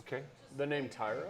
Okay. The name Tyra?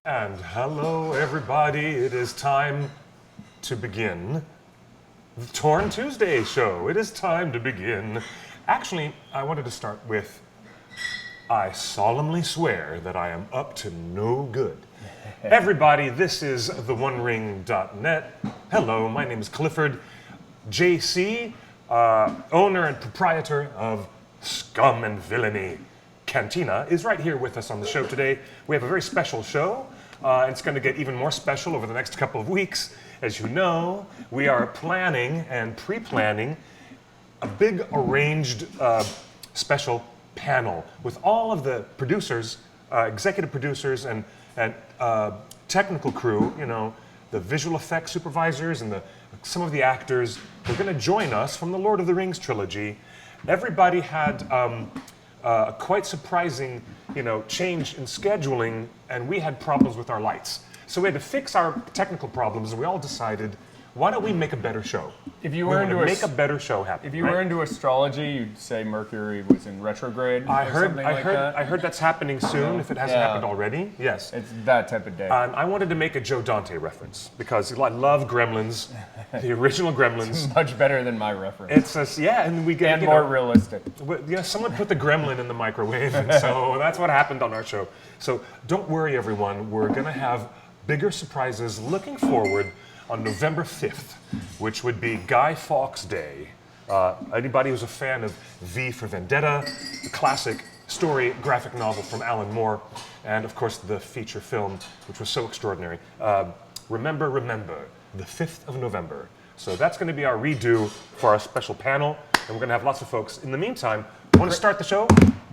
And hello, everybody. It is time to begin the Torn Tuesday show. It is time to begin. Actually, I wanted to start with, I solemnly swear that I am up to no good. Everybody, this is theonering.net. Hello, my name is Clifford J.C., owner and proprietor of Scum and Villainy Cantina, is right here with us on the show today. We have a very special show. It's going to get even more special over the next couple of weeks. As you know, we are planning and pre-planning a big arranged special panel with all of the producers, executive producers and technical crew, you know, the visual effects supervisors and some of the actors. They're going to join us from the Lord of the Rings trilogy. Everybody had a quite surprising, change in scheduling, and we had problems with our lights. So we had to fix our technical problems, and we all decided, why don't we make a better show? If you were make a better show happen. If you were into astrology, you'd say Mercury was in retrograde. I heard that. that's happening soon. If it hasn't happened already, yes. It's that type of day. I wanted to make a Joe Dante reference because I love Gremlins, the original Gremlins. It's much better than my reference. And we get more realistic. Someone put the gremlin in the microwave, and so that's what happened on our show. So don't worry, everyone. We're gonna have bigger surprises looking forward on November 5th, which would be Guy Fawkes Day. Anybody who's a fan of V for Vendetta, the classic story graphic novel from Alan Moore, and of course the feature film, which was so extraordinary. Remember, the 5th of November. So that's going to be our redo for our special panel, and we're going to have lots of folks. In the meantime, want to start the show?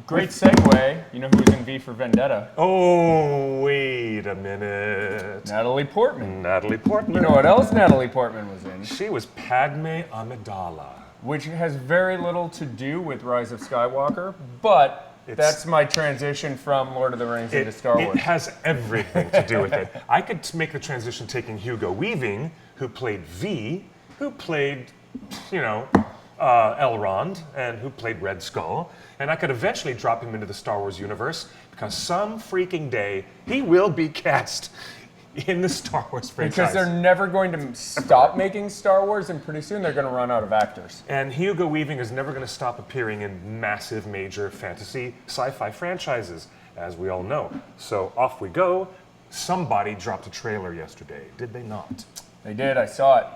Great segue. You know who was in V for Vendetta? Oh, wait a minute. Natalie Portman. Natalie Portman. You know what else Natalie Portman was in? She was Padme Amidala. Which has very little to do with Rise of Skywalker, but that's my transition from Lord of the Rings into Star Wars. It has everything to do with it. I could make the transition taking Hugo Weaving, who played V who played, Elrond, and who played Red Skull. And I could eventually drop him into the Star Wars universe, because some freaking day he will be cast in the Star Wars franchise. Because they're never going to stop making Star Wars, and pretty soon they're going to run out of actors. And Hugo Weaving is never going to stop appearing in massive, major fantasy sci-fi franchises, as we all know. So off we go. Somebody dropped a trailer yesterday, did they not? They did, I saw it.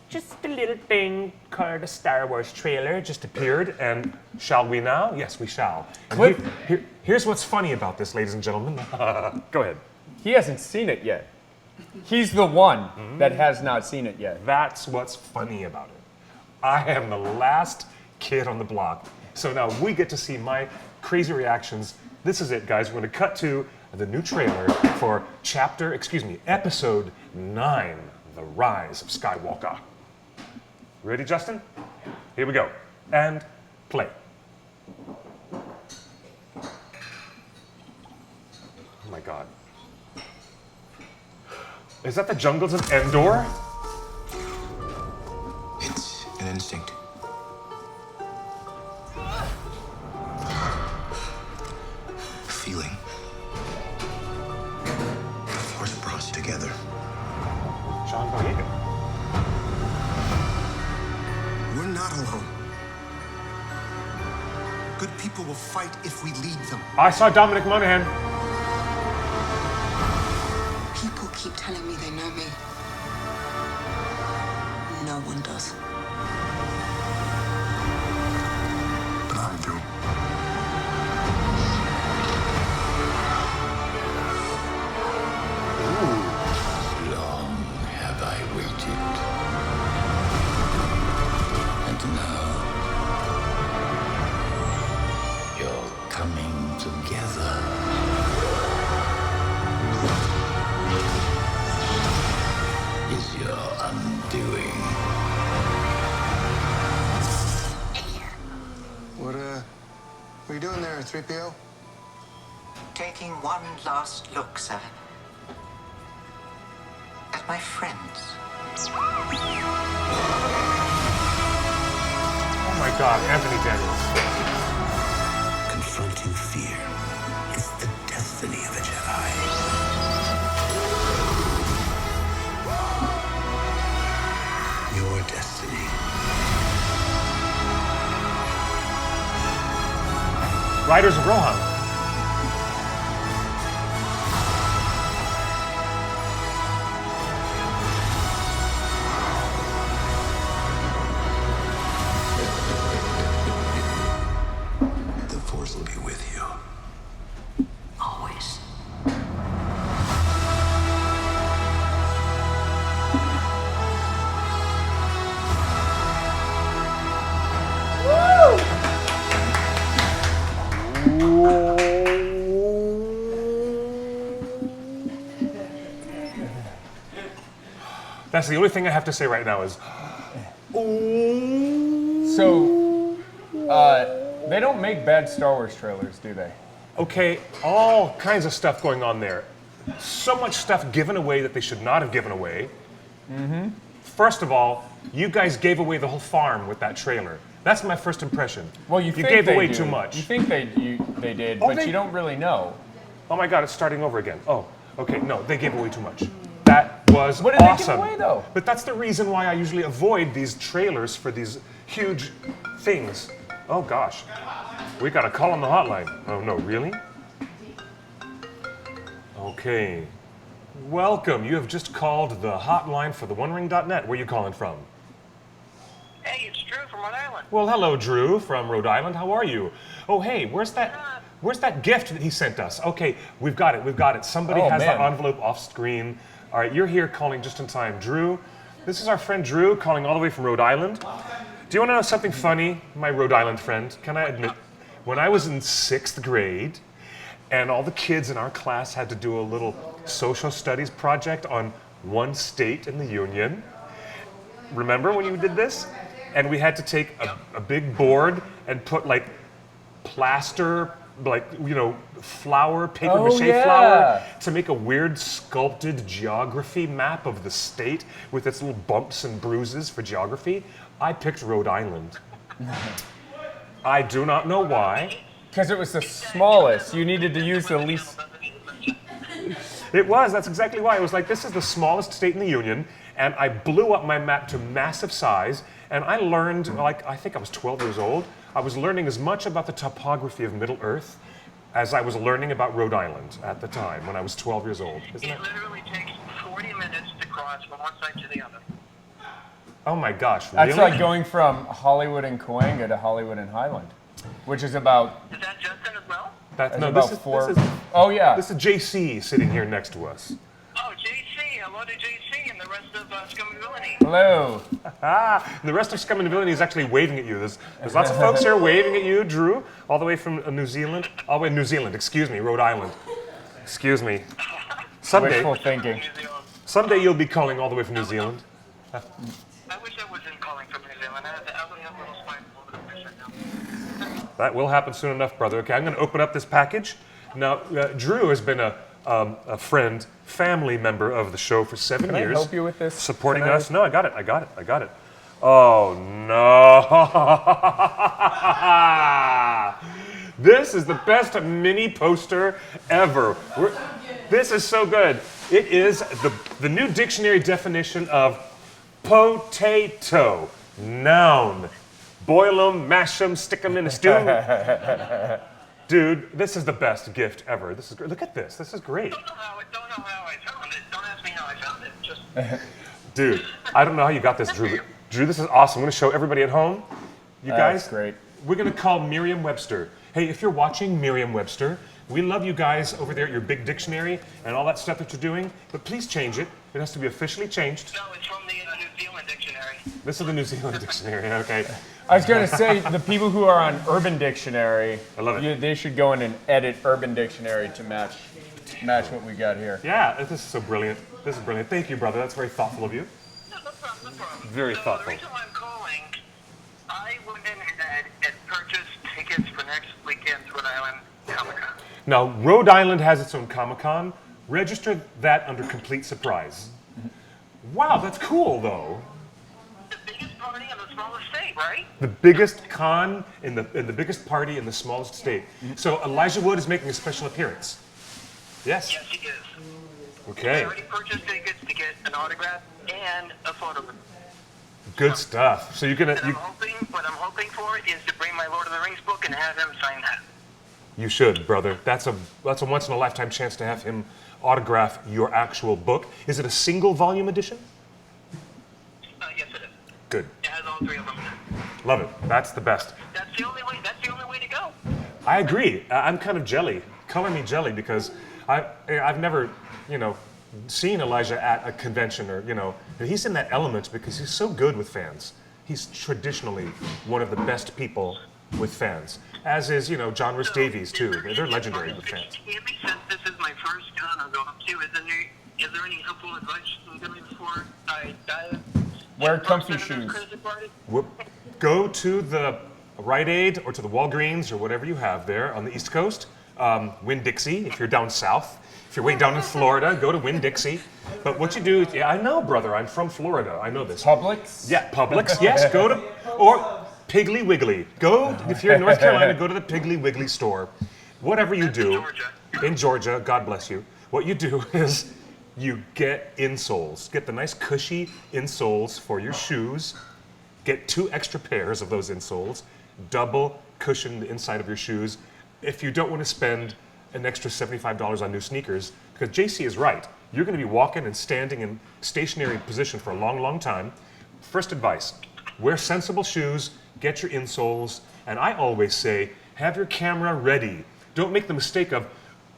Just a little thing called a Star Wars trailer just appeared, and shall we now? Yes, we shall. And here's what's funny about this, ladies and gentlemen. Go ahead. He hasn't seen it yet. He's the one that has not seen it yet. That's what's funny about it. I am the last kid on the block, so now we get to see my crazy reactions. This is it, guys. We're going to cut to the new trailer for episode 9, The Rise of Skywalker. Ready, Justin? Here we go. And play. Oh my God. Is that the jungles of Endor? It's an instinct. A feeling. The Force brought us together. John Boyega. We're not alone. Good people will fight if we lead them. I saw Dominic Monaghan. People keep telling me they know me. No one does. But I do. Long have I waited. And now you're coming together. Is your undoing. What are you doing there, 3PO? Taking one last look, sir. At my friends. Oh my God, Anthony Daniels. Confronting fear is the destiny of a Jedi. Your destiny. Riders of Rohan. The Force will be with you. Always. That's the only thing I have to say right now is, So, they don't make bad Star Wars trailers, do they? okay, all kinds of stuff going on there. So much stuff given away that they should not have given away. First of all, you guys gave away the whole farm with that trailer. That's my first impression. Well, you think gave they away do. too much. You think they did, Oh, but they- you don't really know. Oh my God, it's starting over again. Oh, okay, no, they gave away too much. That was What did they give awesome. away, though? But that's the reason why I usually avoid these trailers for these huge things. Oh gosh, we got a call on the hotline. Oh no, really? Okay. Welcome. You have just called the hotline for the OneRing.net. Where are you calling from? Hey, it's Drew from Rhode Island. Well, hello, Drew from Rhode Island. How are you? Oh, hey, where's that gift that he sent us? Okay, we've got it. Somebody Oh, has man. the envelope off screen. All right, you're here calling just in time. Drew, this is our friend Drew calling all the way from Rhode Island. Do you want to know something funny, my Rhode Island friend? Can I admit, when I was in 6th grade, and all the kids in our class had to do a little social studies project on one state in the Union. Remember when you did this? And we had to take a big board and put like plaster flour, paper Oh, mache yeah. flour, to make a weird sculpted geography map of the state with its little bumps and bruises for geography. I picked Rhode Island. I do not know why. Because it was the smallest. You needed to use the least. It was, that's exactly why. It was like, this is the smallest state in the Union, and I blew up my map to massive size, and I learned, I think I was 12 years old, I was learning as much about the topography of Middle Earth as I was learning about Rhode Island at the time when I was 12 years old. Isn't It it? literally takes 40 minutes to cross from one side to the other. Oh my gosh, really? That's like going from Hollywood and Cahuenga to Hollywood and Highland, which is about. Is that Justin as well? That's No, about this is, four. this is Oh yeah. This is J.C. sitting here next to us. Oh, J.C. Hello to J.C. and the rest of Scum Villainy. Hello. And the rest of Scum Villainy is actually waving at you. There's lots of folks here waving at you, Drew, all the way from New Zealand. All the way New Zealand, excuse me, Rhode Island. Excuse me. Wishful thinking. Someday you'll be calling all the way from New Zealand. I wish I wasn't calling from New Zealand. I would have a little spiteful of the fish right now. That will happen soon enough, brother. Okay, I'm going to open up this package. Now, Drew has been a friend, family member of the show for 7 Can I years. help you with this? Supporting Can I- us. No, I got it. Oh, no. This is the best mini poster ever. This is so good. It is the new dictionary definition of potato. Noun. Boil them, mash them, stick them in a stew. Dude, this is the best gift ever. This is great. Look at this. This is great. Don't know how I found it. Don't ask me how I found it. Just Dude, I don't know how you got this, Drew. But Drew, this is awesome. I'm going to show everybody at home. You guys, That's great. we're going to call Merriam-Webster. Hey, if you're watching Merriam-Webster, we love you guys over there at your big dictionary and all that stuff that you're doing, but please change it. It has to be officially changed. no, it's from the New Zealand dictionary. This is the New Zealand dictionary, okay? I was going to say, the people who are on Urban Dictionary, I love it. they should go in and edit Urban Dictionary to match what we got here. Yeah, this is so brilliant. This is brilliant. Thank you, brother. That's very thoughtful of you. No problem. Very so thoughtful. The reason why I'm calling, I went in and purchased tickets for next weekend's Rhode Island Comic-Con. Now, Rhode Island has its own Comic-Con. Register that under complete surprise. Wow, that's cool, though. The biggest party in the smallest state, right? The biggest con in the biggest party in the smallest state. So Elijah Wood is making a special appearance. Yes. Yes, he is. I Okay. already purchased tickets to get an autograph and a photo. Good stuff. So you're gonna What I'm hoping for is to bring my Lord of the Rings book and have him sign that. you should, brother. That's a once in a lifetime chance to have him autograph your actual book. Is it a single volume edition? Yes, it is. Good. It has all three of them in it. Love it. That's the best. That's the only way. That's the only way to go. I agree. I'm kind of jelly. Color me jelly because I've never, seen Elijah at a convention or, he's in that element because he's so good with fans. He's traditionally one of the best people with fans, as is, John Rhys Davies too. They're legendary with fans. Maybe since this is my first con I'm going to, is there any helpful advice you can give me before I dive? Wear comfy shoes. Go to the Rite Aid or to the Walgreens or whatever you have there on the East Coast. Winn-Dixie, if you're down south. If you're way down in Florida, go to Winn-Dixie. But what you do, yeah, I know, brother, I'm from Florida. I know this. Publix? Yeah, Publix, yes, go to, or Piggly Wiggly. Go, if you're in North Carolina, go to the Piggly Wiggly store. Whatever you do, in Georgia, God bless you, what you do is you get insoles. Get the nice cushy insoles for your shoes. Get 2 extra pairs of those insoles. Double cushion the inside of your shoes. If you don't want to spend an extra $75 on new sneakers, because JC is right. You're going to be walking and standing in stationary position for a long, long time. First advice, wear sensible shoes, get your insoles, and I always say, have your camera ready. Don't make the mistake of,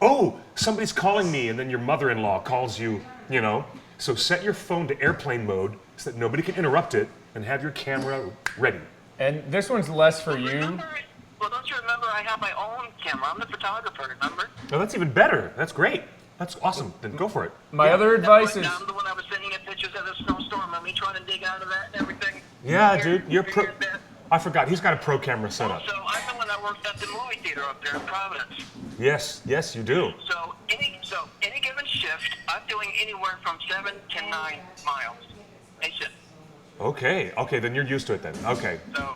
oh, somebody's calling me, and then your mother-in-law calls you, So set your phone to airplane mode so that nobody can interrupt it, and have your camera ready. And this one's less for you. Well, don't you remember I have my own camera? I'm the photographer, remember? Oh, that's even better. That's great. That's awesome. Then go for it. My other advice is, I'm the one I was sending you pictures of the snowstorm and me trying to dig out of that and everything. Yeah, dude, you're pro. I forgot. He's got a pro camera set up. So I'm the one that work at the movie theater up there in Providence. Yes, yes, you do. So any given shift, I'm doing anywhere from 7 to 9 miles a shift. Okay, okay, then you're used to it then. Okay, So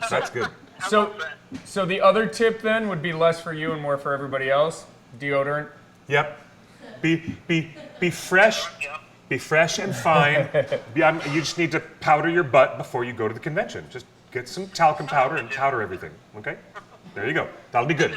that's good. So the other tip then would be less for you and more for everybody else. Deodorant. Yep. Be fresh. Yep. Be fresh and fine. You just need to powder your butt before you go to the convention. Just get some talcum powder and powder everything. Okay? There you go. That'll be good.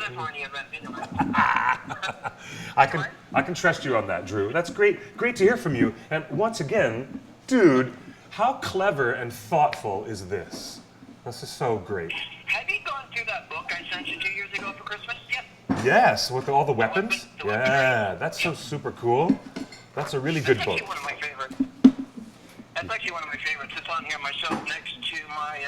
I can trust you on that, Drew. That's great. Great to hear from you. And once again, dude, how clever and thoughtful is this? This is so great. Have you gone through that book I sent you 2 years ago for Christmas yet? Yes, with all the weapons. The weapons. Yeah, that's so super cool. That's a really good That's book. actually one of my favorites. That's actually one of my favorites. It's on here on my shelf next to my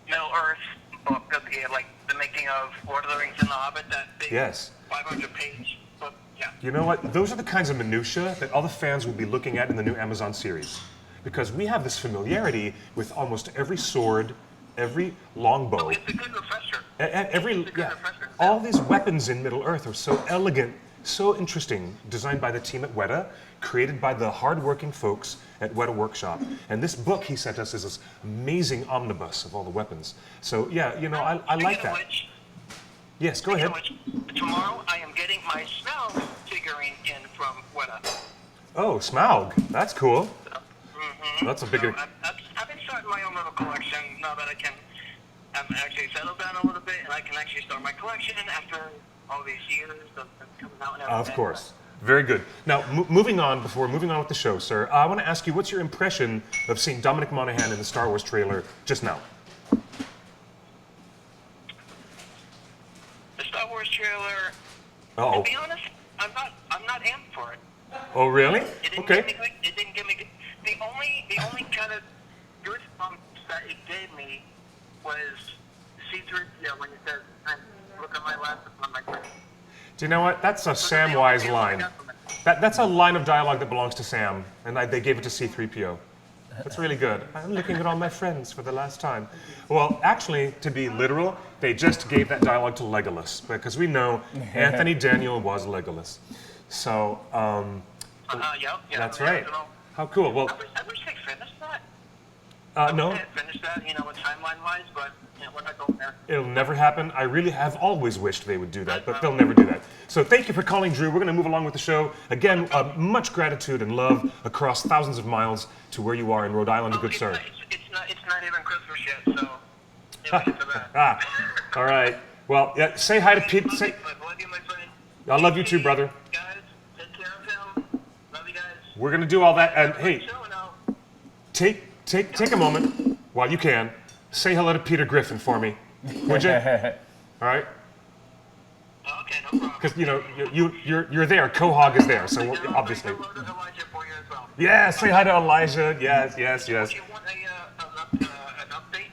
Middle Earth book, like the making of Lord of the Rings and the Hobbit. That big Yes. 500-page book. Yeah. You know what? Those are the kinds of minutia that all the fans will be looking at in the new Amazon series. Because we have this familiarity with almost every sword, every longbow. It's a good refresher. All these weapons in Middle Earth are so elegant, so interesting, designed by the team at Weta, created by the hardworking folks at Weta Workshop. And this book he sent us is this amazing omnibus of all the weapons. So yeah, you know, I like that. Yes, go ahead. Tomorrow I am getting my Smaug figurine in from Weta. Oh, Smaug. That's cool. That's a big... So I've been starting my own little collection now that I'm actually settled down a little bit, and I can actually start my collection after all these years of coming out and everything. Of course. Very good. Now, moving on with the show, sir, I want to ask you, what's your impression of seeing Dominic Monaghan in the Star Wars trailer just now? The Star Wars trailer, Uh-oh. to be honest, I'm not amped for it. Oh, really? It didn't Okay. give me the only kind of goosebumps that it gave me was C-3PO when he says, "Look at my laptop on my screen." Do you know what? That's a Samwise line. That's a line of dialogue that belongs to Sam, and they gave it to C-3PO. That's really good. I'm looking at all my friends for the last time. Well, actually, to be literal, they just gave that dialogue to Legolas, because we know Anthony Daniel was Legolas. So, Yeah, that's right. How cool. Well, I wish they finished that. no, They finished that, timeline-wise, but we're not going there. it'll never happen. I really have always wished they would do that, but they'll never do that. So thank you for calling, Drew. We're going to move along with the show. Again, much gratitude and love across thousands of miles to where you are in Rhode Island, good sir. It's not even Christmas yet, so it's for that. All right. Well, yeah, say hi to Pete. Love you, my friend. I love you too, brother. Guys, take care of him. Love you guys. We're going to do all that. And hey, Show now. take a moment while you can. Say hello to Peter Griffin for me, would you? All right? Okay, no problem. Because you're there. Quahog is there, so obviously. Hello to Elijah for you as well. Yeah, say hi to Elijah. Yes. Do you want an update?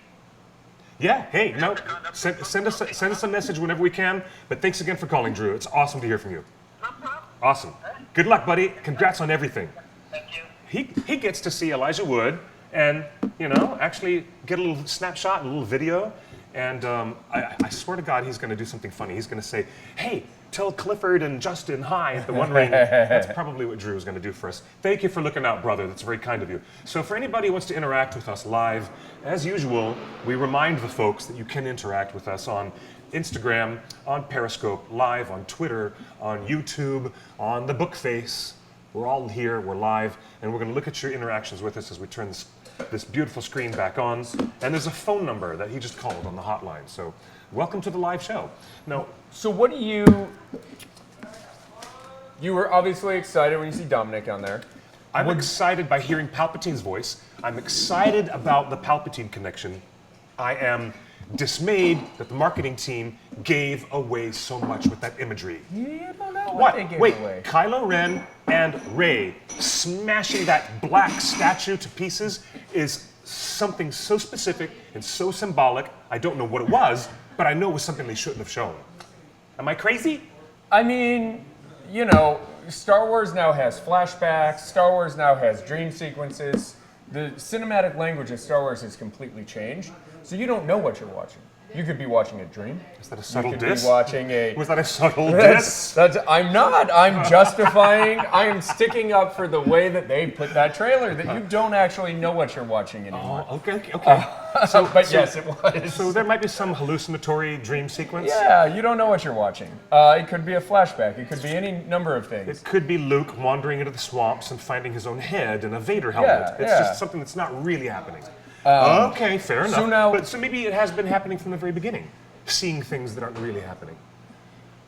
Yeah. Hey, no. Send us a message whenever we can. But thanks again for calling, Drew. It's awesome to hear from you. No problem. Awesome. Good luck, buddy. Congrats on everything. Thank you. He gets to see Elijah Wood and, actually get a little snapshot, a little video. And I swear to God, he's going to do something funny. He's going to say, hey, tell Clifford and Justin hi at the One Ring. That's probably what Drew is going to do for us. Thank you for looking out, brother. That's very kind of you. So for anybody who wants to interact with us live, as usual, we remind the folks that you can interact with us on Instagram, on Periscope, live on Twitter, on YouTube, on the Bookface. We're all here, we're live, and we're going to look at your interactions with us as we turn this beautiful screen back on. And there's a phone number that he just called on the hotline. So welcome to the live show. Now, So what do you were obviously excited when you see Dominic on there. I'm excited by hearing Palpatine's voice. I'm excited about the Palpatine connection. I am dismayed that the marketing team gave away so much with that imagery. You don't know what they gave away. Kylo Ren and Rey smashing that black statue to pieces is something so specific and so symbolic. I don't know what it was, but I know it was something they shouldn't have shown. Am I crazy? I mean, Star Wars now has flashbacks. Star Wars now has dream sequences. The cinematic language of Star Wars has completely changed, so you don't know what you're watching. You could be watching a dream. Is that a subtle You could diss? be watching a... Was that a subtle diss? I'm not. I'm justifying. I am sticking up for the way that they put that trailer, that you don't actually know what you're watching anymore. Oh, okay. Yes, it was. So there might be some hallucinatory dream sequence? Yeah, you don't know what you're watching. It could be a flashback. It could be any number of things. It could be Luke wandering into the swamps and finding his own head in a Vader helmet. It's just something that's not really happening. Okay, fair enough. So maybe it has been happening from the very beginning, seeing things that aren't really happening.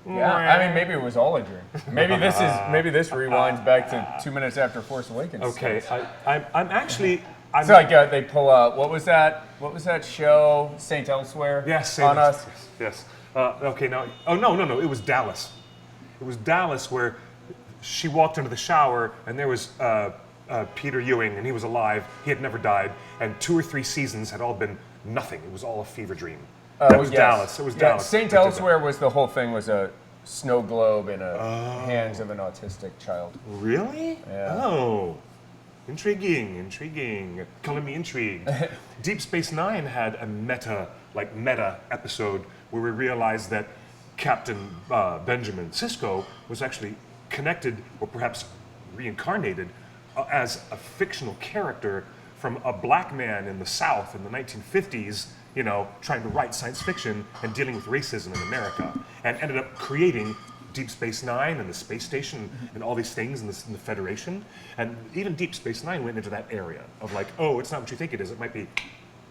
Yeah, I mean, maybe it was all a dream. Maybe this rewinds back to 2 minutes after Force Awakens. Okay, I'm actually. It's like they pull out. What was that? What was that show? Saint Elsewhere. Yes, on us. Yes. Okay, now. Oh no! It was Dallas. It was Dallas where she walked into the shower and there was Peter Ewing and he was alive. He had never died, and 2 or 3 seasons had all been nothing. It was all a fever dream. That was Dallas. It was Dallas. Saint Elsewhere was the whole thing. Was a snow globe in the hands of an autistic child. Really? Yeah. Oh. Intriguing. Color me intrigued. Deep Space Nine had a meta episode where we realized that Captain Benjamin Sisko was actually connected, or perhaps reincarnated, as a fictional character from a black man in the South in the 1950s, trying to write science fiction and dealing with racism in America, and ended up creating Deep Space Nine and the space station and all these things in the Federation. And even Deep Space Nine went into that area of like, oh, it's not what you think it is. It might be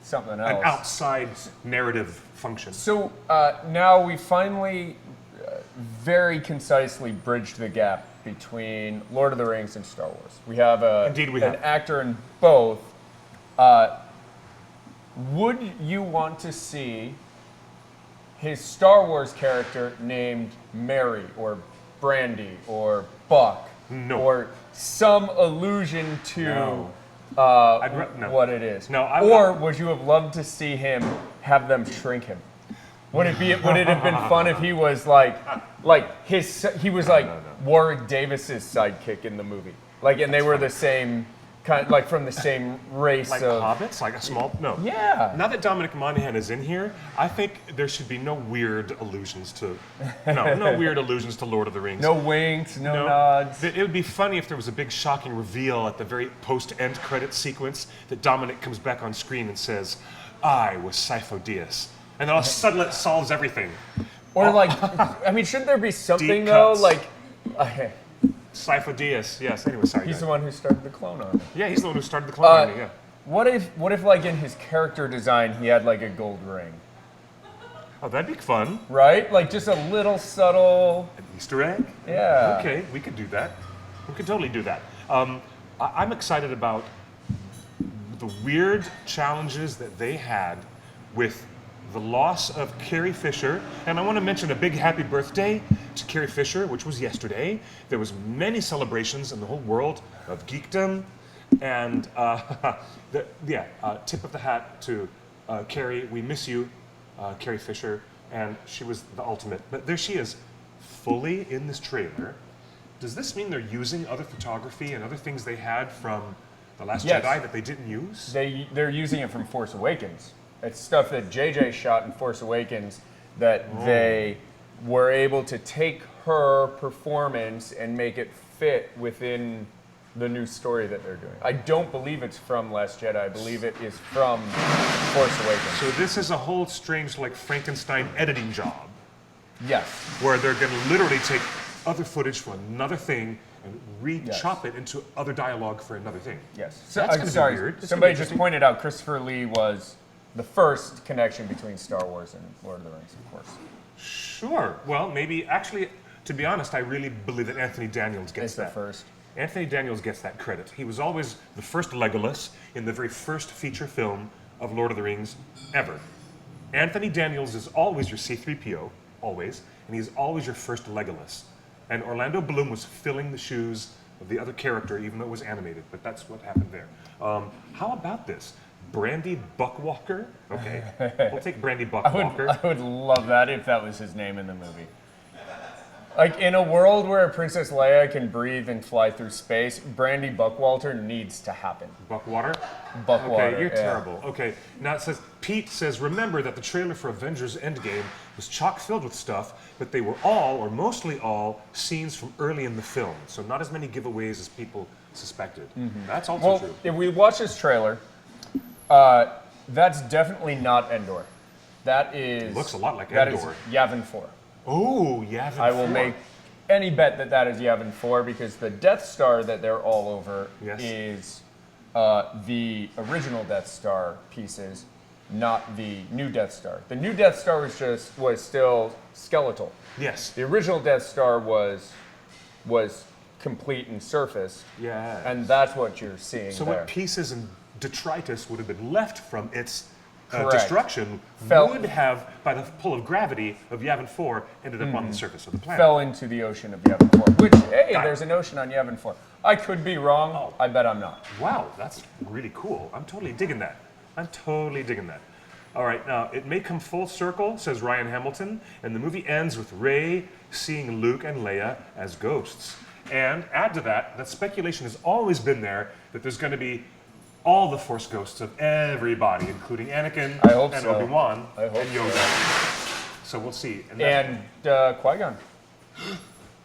something else. An outside narrative function. So now we finally very concisely bridged the gap between Lord of the Rings and Star Wars. We have an actor in both. Would you want to see his Star Wars character named Mary or Brandy or Buck? No. Or some allusion to what it is? No. Or would you have loved to see him have them shrink him? Would it have been fun if he was like Warwick Davis's sidekick in the movie? And they were the same kind, from the same race like of hobbits, like a small no. Yeah. Now that Dominic Monaghan is in here, I think there should be no weird allusions to no weird allusions to Lord of the Rings. No winks, no nods. It would be funny if there was a big shocking reveal at the very post-end credit sequence that Dominic comes back on screen and says, "I was Sifo Dyas," and then all of a sudden it solves everything. Or shouldn't there be something though, Sifo Dyas, yes. Anyway, sorry. He's the one who started the clone army. Yeah, he's the one who started the clone army. Yeah. What if in his character design he had a gold ring? Oh, that'd be fun. Right? Just a little subtle an Easter egg. Yeah. Okay, we could do that. We could totally do that. I'm excited about the weird challenges that they had with the loss of Carrie Fisher, and I want to mention a big happy birthday to Carrie Fisher, which was yesterday. There was many celebrations in the whole world of geekdom, and tip of the hat to Carrie. We miss you, Carrie Fisher, and she was the ultimate. But there she is, fully in this trailer. Does this mean they're using other photography and other things they had from The Last Jedi that they didn't use? They're using it from Force Awakens. It's stuff that JJ shot in Force Awakens that they were able to take her performance and make it fit within the new story that they're doing. I don't believe it's from Last Jedi. I believe it is from Force Awakens. So this is a whole strange, Frankenstein editing job. Yes. Where they're going to literally take other footage from another thing and re-chop it into other dialogue for another thing. Yes. That's gonna be weird. Somebody just pointed out Christopher Lee was the first connection between Star Wars and Lord of the Rings, of course. Sure. Well, maybe, actually, to be honest, I really believe that Anthony Daniels gets that. The first. Anthony Daniels gets that credit. He was always the first Legolas in the very first feature film of Lord of the Rings ever. Anthony Daniels is always your C-3PO, always, and he's always your first Legolas. And Orlando Bloom was filling the shoes of the other character, even though it was animated, but that's what happened there. How about this? Brandy Buckwalker? Okay, we'll take Brandy Buckwalker. I would love that if that was his name in the movie. Like, in a world where Princess Leia can breathe and fly through space, Brandy Buckwalter needs to happen. Buckwater? Buckwater, Okay, you're yeah. terrible. Okay, now it says, Pete says, remember that the trailer for Avengers Endgame was chock filled with stuff, but they were all, or mostly all, scenes from early in the film. So not as many giveaways as people suspected. That's also Well, true. if we watch this trailer, that's definitely not Endor. That is... looks a lot like that is Endor. Yavin 4. Oh, yeah. I will make any bet that that is Yavin 4 because the Death Star that they're all over Yes. is the original Death Star pieces, not the new Death Star. The new Death Star was still skeletal. Yes. The original Death Star was complete and surfaced, Yeah. and that's what you're seeing So there. what pieces and detritus would have been left from its Correct. destruction Fell- would have, by the pull of gravity of Yavin 4, ended up on the surface of the planet. Fell into the ocean of Yavin 4, which, hey, Got it. there's an ocean on Yavin 4. I could be wrong. Oh. I bet I'm not. Wow, that's really cool. I'm totally digging that. All right, now, it may come full circle, says Ryan Hamilton, and the movie ends with Rey seeing Luke and Leia as ghosts. And add to that speculation has always been there that there's going to be all the Force ghosts of everybody, including Anakin I hope and so. Obi-Wan I hope and Yoda. So we'll see. And Qui-Gon.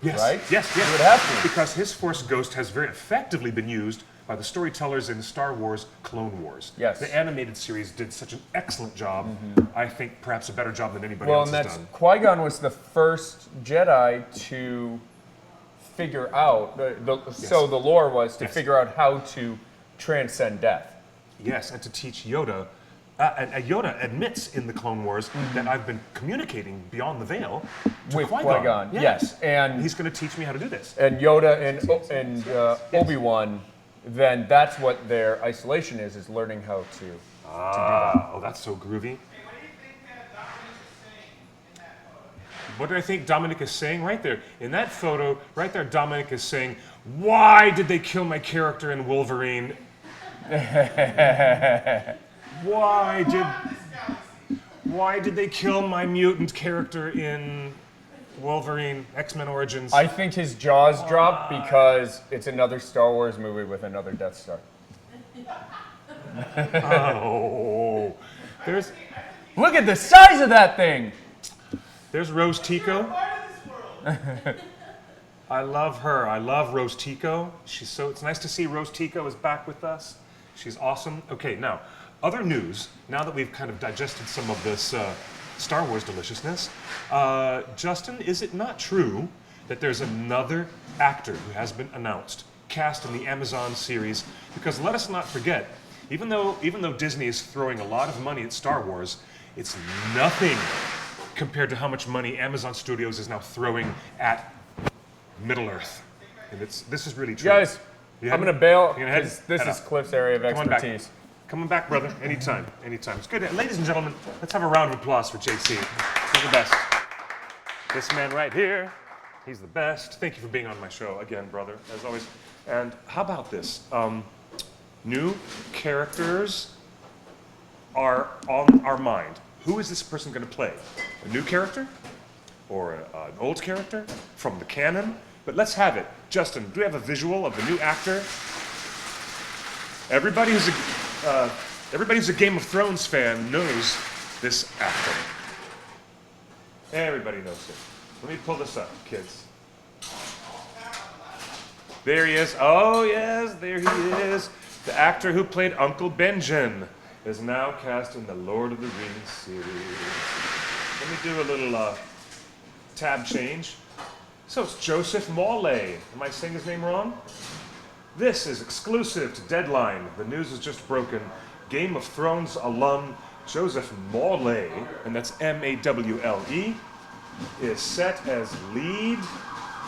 yes, right? Yes, You would have to. because his Force ghost has very effectively been used by the storytellers in Star Wars Clone Wars. Yes. The animated series did such an excellent job. I think perhaps a better job than anybody Well, else and has that's done. Qui-Gon was the first Jedi to figure out, so the lore was to Yes. figure out how to transcend death. Yes, and to teach Yoda. And Yoda admits in the Clone Wars that I've been communicating beyond the veil to With Qui-Gon. Qui-Gon, yes. And he's going to teach me how to do this. And Yoda and Obi-Wan, then that's what their isolation is learning how to do that. Oh, that's so groovy. What do I think Dominic is saying right there? In that photo, right there, Dominic is saying, why did they kill my character in Wolverine? Why did they kill my mutant character in Wolverine X-Men Origins? I think his jaws drop because it's another Star Wars movie with another Death Star. Oh, Look at the size of that thing! there's Rose Tico. I love her. I love Rose Tico. It's nice to see Rose Tico is back with us. She's awesome. Okay, now, other news, now that we've kind of digested some of this Star Wars deliciousness, Justin, is it not true that there's another actor who has been announced, cast in the Amazon series? Because let us not forget, even though Disney is throwing a lot of money at Star Wars, it's nothing compared to how much money Amazon Studios is now throwing at Middle-earth. And this is really true. Guys, You I'm heading- going to bail you gonna head- because this head is up. Cliff's area of Come on back. expertise. Come on back, brother. Anytime. It's good. Ladies and gentlemen, let's have a round of applause for J.C. He's the best. This man right here, he's the best. Thank you for being on my show again, brother, as always. And how about this? New characters are on our mind. Who is this person going to play? A new character? Or an old character from the canon? But let's have it. Justin, do we have a visual of the new actor? Everybody who's a Game of Thrones fan knows this actor. Everybody knows it. Let me pull this up, kids. There he is. Oh, yes, there he is. The actor who played Uncle Benjen is now cast in the Lord of the Rings series. Let me do a little tab change. So it's Joseph Mawle. Am I saying his name wrong? This is exclusive to Deadline. The news is just broken. Game of Thrones alum Joseph Mawle, and that's M-A-W-L-E, is set as lead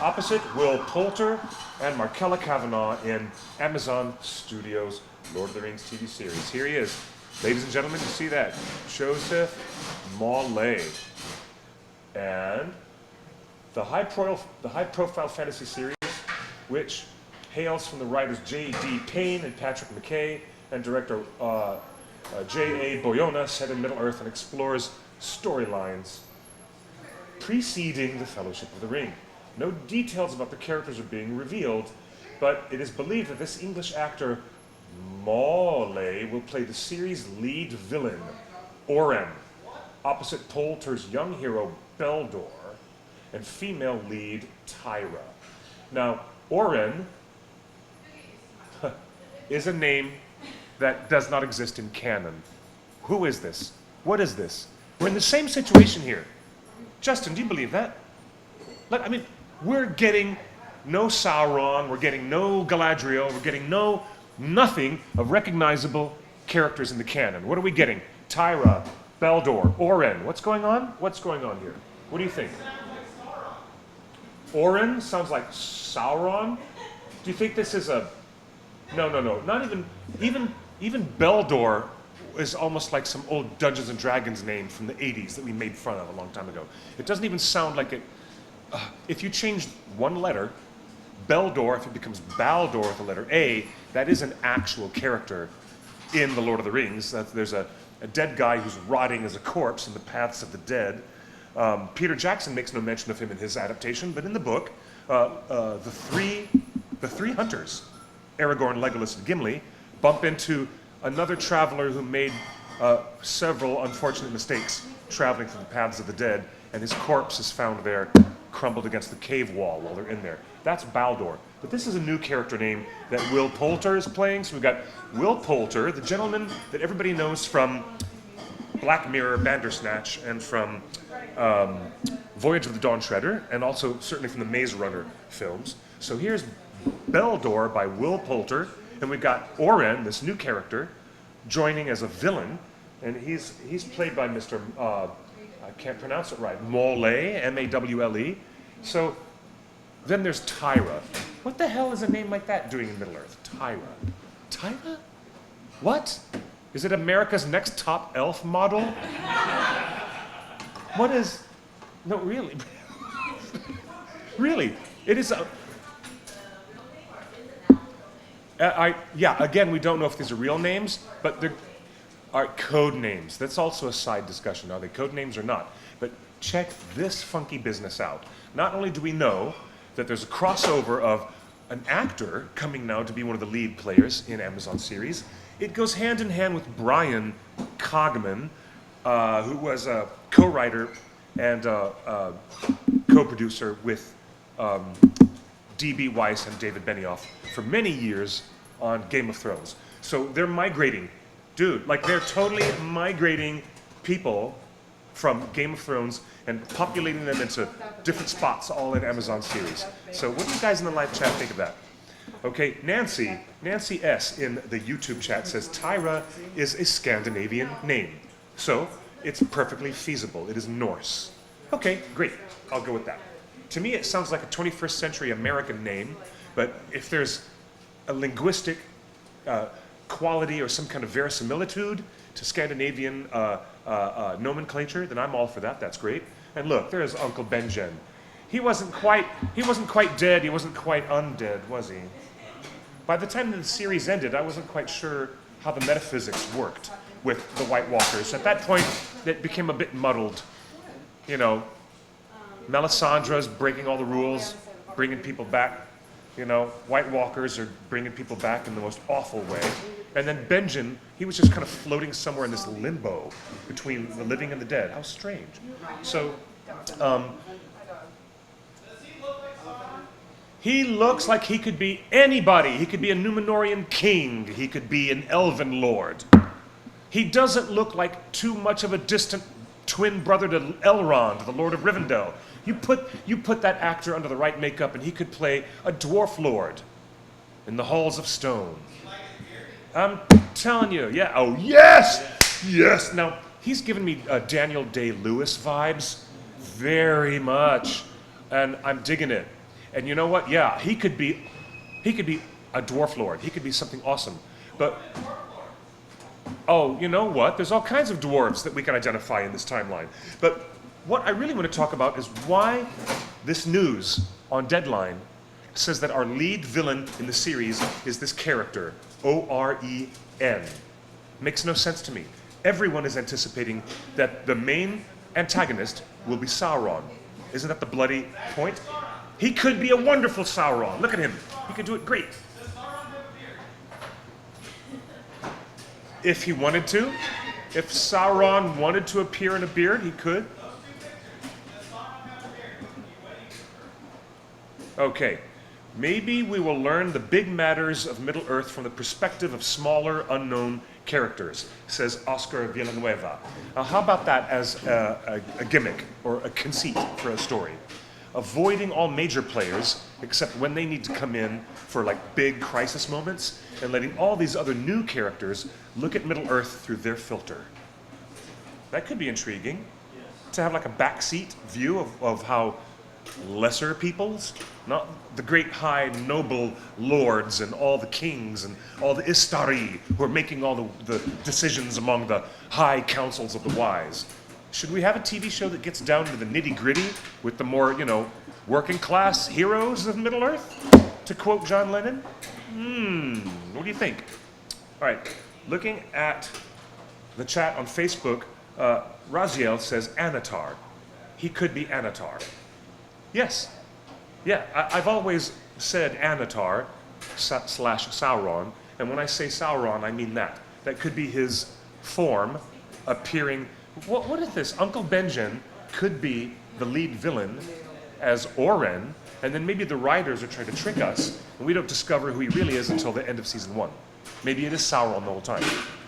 opposite Will Poulter and Markella Kavanaugh in Amazon Studios' Lord of the Rings TV series. Here he is. Ladies and gentlemen, you see that? Joseph Mawle. And the high-profile fantasy series, which hails from the writers J.D. Payne and Patrick McKay, and director J.A. Boyona, set in Middle-earth and explores storylines preceding the Fellowship of the Ring. No details about the characters are being revealed, but it is believed that this English actor, Mawle, will play the series' lead villain, Oren, opposite Poulter's young hero, Beldor, and female lead, Tyra. Now, Oren is a name that does not exist in canon. Who is this? What is this? We're in the same situation here. Justin, do you believe that? Like, I mean, we're getting no Sauron, we're getting no Galadriel, we're getting nothing of recognizable characters in the canon. What are we getting? Tyra, Beldor, Oren. What's going on? What's going on here? What do you think? Oren sounds like Sauron? Do you think this is a... No. Not even Beldor is almost like some old Dungeons and Dragons name from the 80s that we made fun of a long time ago. It doesn't even sound like it... if you change one letter, Beldor, if it becomes Baldur with the letter A, that is an actual character in The Lord of the Rings. There's a dead guy who's rotting as a corpse in the paths of the dead. Peter Jackson makes no mention of him in his adaptation, but in the book, the three hunters, Aragorn, Legolas, and Gimli, bump into another traveler who made several unfortunate mistakes traveling through the paths of the dead, and his corpse is found there, crumbled against the cave wall while they're in there. That's Baldur. But this is a new character name that Will Poulter is playing. So we've got Will Poulter, the gentleman that everybody knows from Black Mirror, Bandersnatch, and from Voyage of the Dawn Treader, and also certainly from the Maze Runner films. So here's Beldor by Will Poulter, and we've got Oren, this new character, joining as a villain, and he's played by Mr. I can't pronounce it right, Mawle, M-A-W-L-E. So then there's Tyra. What the hell is a name like that doing in Middle-earth? Tyra. Tyra? What? Is it America's Next Top Elf model? What is... No, really. Really. It is a... yeah, again, we don't know if these are real names, but they're code names. That's also a side discussion. Are they code names or not? But check this funky business out. Not only do we know that there's a crossover of an actor coming now to be one of the lead players in Amazon series, it goes hand in hand with Brian Cogman, who was a co-writer and co-producer with D.B. Weiss and David Benioff for many years on Game of Thrones. So they're migrating. Dude, like they're totally migrating people from Game of Thrones and populating them into different spots all in Amazon series. So what do you guys in the live chat think of that? Okay, Nancy S. in the YouTube chat says Tyra is a Scandinavian name. So it's perfectly feasible. It is Norse. Okay, great. I'll go with that. To me, it sounds like a 21st century American name, but if there's a linguistic quality or some kind of verisimilitude to Scandinavian nomenclature, then I'm all for that. That's great. And look, there's Uncle Benjen. He wasn't quite dead. He wasn't quite undead, was he? By the time the series ended, I wasn't quite sure how the metaphysics worked with the White Walkers. At that point, it became a bit muddled. You know, Melisandre's breaking all the rules, bringing people back. You know, White Walkers are bringing people back in the most awful way. And then Benjen, he was just kind of floating somewhere in this limbo between the living and the dead. How strange. So, he looks like he could be anybody. He could be a Númenórean king. He could be an elven lord. He doesn't look like too much of a distant twin brother to Elrond, the Lord of Rivendell. You put that actor under the right makeup and he could play a dwarf lord in the halls of stone. I'm telling you, yeah. Oh, yes! Yes! Now, he's giving me Daniel Day-Lewis vibes very much, and I'm digging it. And you know what? Yeah, he could be a dwarf lord. He could be something awesome. But, oh, you know what? There's all kinds of dwarves that we can identify in this timeline. But what I really want to talk about is why this news on Deadline says that our lead villain in the series is this character, O-R-E-N. Makes no sense to me. Everyone is anticipating that the main antagonist will be Sauron. Isn't that the bloody point? He could be a wonderful Sauron. Look at him. He could do it great. If he wanted to. If Sauron wanted to appear in a beard, he could. Okay. Maybe we will learn the big matters of Middle-earth from the perspective of smaller, unknown characters, says Oscar Villanueva. Now, how about that as a gimmick or a conceit for a story? Avoiding all major players, except when they need to come in for like big crisis moments, and letting all these other new characters look at Middle-earth through their filter. That could be intriguing. To have like a backseat view of how lesser peoples, not the great high noble lords and all the kings and all the Istari who are making all the decisions among the high councils of the wise. Should we have a TV show that gets down to the nitty-gritty with the more, working class heroes of Middle-earth? To quote John Lennon? What do you think? All right, looking at the chat on Facebook, Raziel says Anatar. He could be Anatar. Yes. Yeah, I've always said Anatar slash Sauron, and when I say Sauron, I mean that. That could be his form appearing. What is this? Uncle Benjen could be the lead villain as Oren, and then maybe the writers are trying to trick us, and we don't discover who he really is until the end of season 1. Maybe it is Sauron the whole time.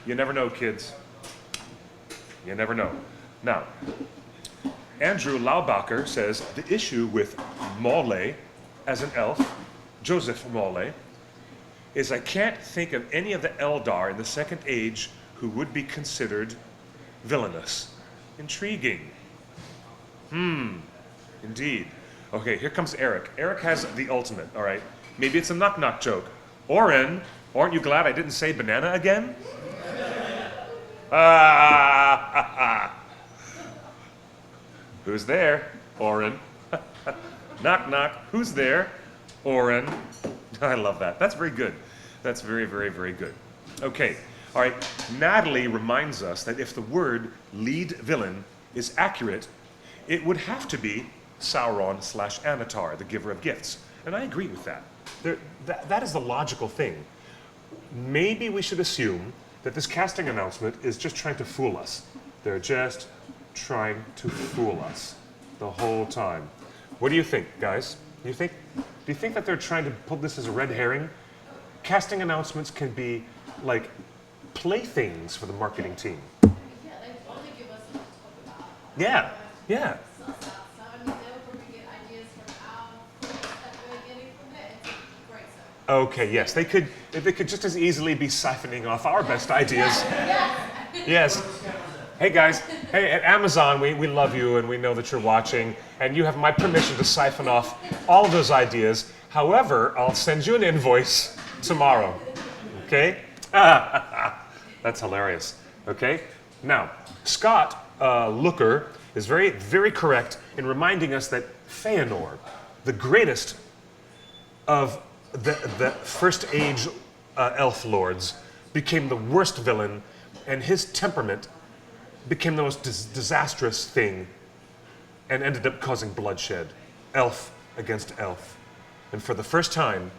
You never know, kids. You never know. Now, Andrew Laubacher says, the issue with Mawle as an elf, Joseph Mawle, is I can't think of any of the Eldar in the Second Age who would be considered villainous. Intriguing. Indeed. Okay, here comes Eric. Eric has the ultimate, all right? Maybe it's a knock-knock joke. Oren, aren't you glad I didn't say banana again? Who's there? Oren. Knock, knock. Who's there? Oren. I love that. That's very good. That's very, very, very good. Okay. All right. Natalie reminds us that if the word lead villain is accurate, it would have to be Sauron slash Anatar, the giver of gifts. And I agree with that. That is the logical thing. Maybe we should assume that this casting announcement is just trying to fool us. They're just trying to fool us the whole time. What do you think, guys? Do you think that they're trying to pull this as a red herring? Casting announcements can be like playthings for the marketing team. Yeah, they only give us enough to talk about. Yeah, yeah. So, I mean, they'll probably get ideas from our that we're getting from there. It's great stuff. Okay, yes, they could just as easily be siphoning off our best ideas. Yes. Hey guys, hey, at Amazon, we love you and we know that you're watching, and you have my permission to siphon off all of those ideas. However, I'll send you an invoice tomorrow, okay? That's hilarious, okay? Now, Scott Looker is very, very correct in reminding us that Feanor, the greatest of the First Age elf lords, became the worst villain, and his temperament became the most disastrous thing and ended up causing bloodshed. Elf against elf. And for the first time,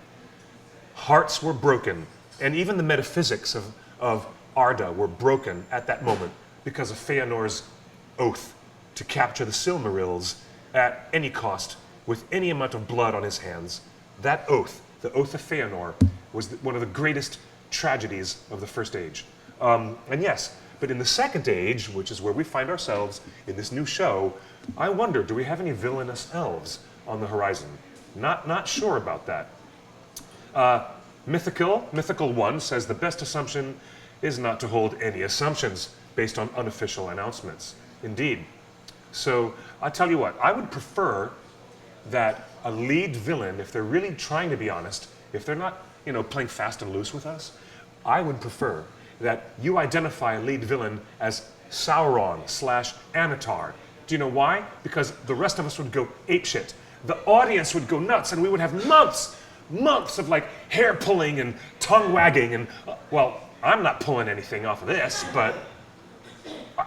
hearts were broken, and even the metaphysics of Arda were broken at that moment because of Feanor's oath to capture the Silmarils at any cost with any amount of blood on his hands. That oath, the oath of Feanor, was one of the greatest tragedies of the First Age. And yes, but in the Second Age, which is where we find ourselves in this new show, I wonder, do we have any villainous elves on the horizon? Not sure about that. Mythical One says the best assumption is not to hold any assumptions based on unofficial announcements. Indeed. So I tell you what, I would prefer that a lead villain, if they're really trying to be honest, if they're not, playing fast and loose with us, I would prefer that you identify a lead villain as Sauron slash Anatar. Do you know why? Because the rest of us would go apeshit. The audience would go nuts, and we would have months of like hair pulling and tongue wagging, and well, I'm not pulling anything off of this, but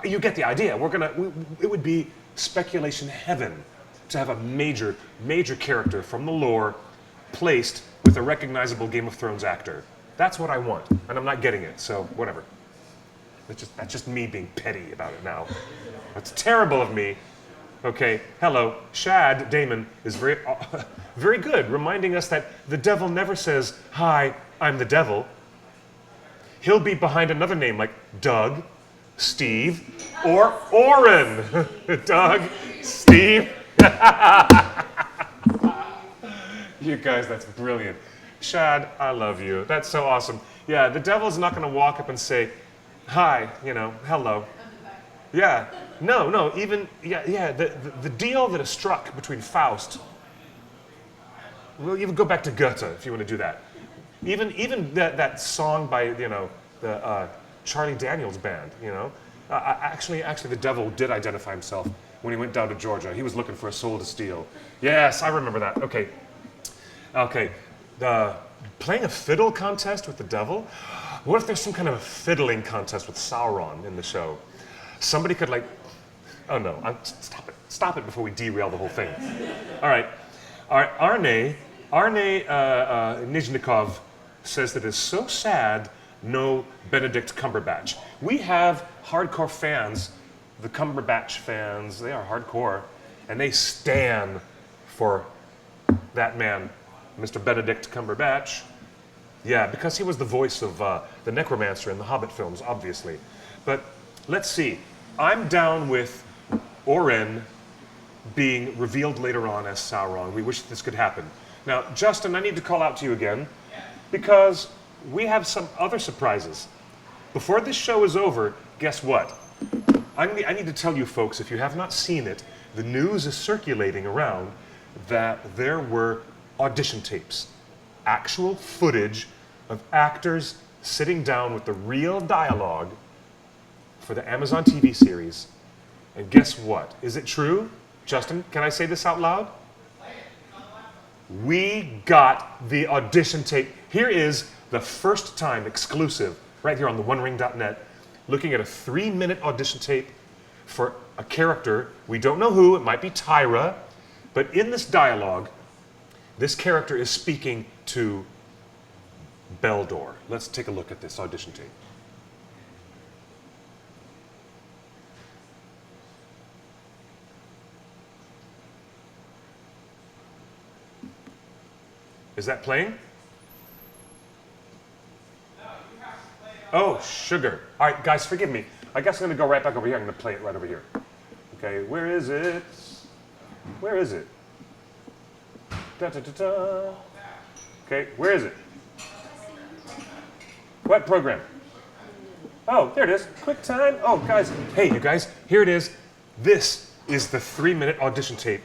you get the idea. It would be speculation heaven. to have a major, major character from the lore placed with a recognizable Game of Thrones actor. That's what I want, and I'm not getting it, so whatever. That's just me being petty about it now. That's terrible of me. Okay, hello. Shad Damon is very, very good, reminding us that the devil never says, "Hi, I'm the devil." He'll be behind another name like Doug, Steve, or Oren. Doug, Steve. You guys, that's brilliant. Shad, I love you. That's so awesome. Yeah, the devil's not going to walk up and say, "Hi, hello." Yeah, no, even, the deal that is struck between Faust, we'll even go back to Goethe if you want to do that. Even that song by, the Charlie Daniels band, actually the devil did identify himself when he went down to Georgia. He was looking for a soul to steal. Yes, I remember that. Okay. Playing a fiddle contest with the devil? What if there's some kind of a fiddling contest with Sauron in the show? Somebody could oh no, stop it before we derail the whole thing. All right, Arne Nizhnikov says that it's so sad no Benedict Cumberbatch. We have hardcore fans, the Cumberbatch fans, they are hardcore, and they stan for that man, Mr. Benedict Cumberbatch. Yeah, because he was the voice of the Necromancer in the Hobbit films, obviously. But let's see. I'm down with Oren being revealed later on as Sauron. We wish this could happen. Now, Justin, I need to call out to you again because we have some other surprises. Before this show is over, guess what? I need to tell you folks, if you have not seen it, the news is circulating around that there were audition tapes, actual footage of actors sitting down with the real dialogue for the Amazon TV series. And guess what? Is it true? Justin, can I say this out loud? We got the audition tape. Here is the first time exclusive, right here on the OneRing.net, looking at a 3-minute audition tape for a character. We don't know who, it might be Tyra, but in this dialogue, this character is speaking to Beldor. Let's take a look at this audition tape. Is that playing? Oh, sugar. All right, guys, forgive me. I guess I'm going to go right back over here. I'm going to play it right over here. Okay, where is it? Where is it? Da-da-da-da. Okay, where is it? What program? Oh, there it is. QuickTime. Oh, guys. Hey, you guys, here it is. This is the 3-minute audition tape.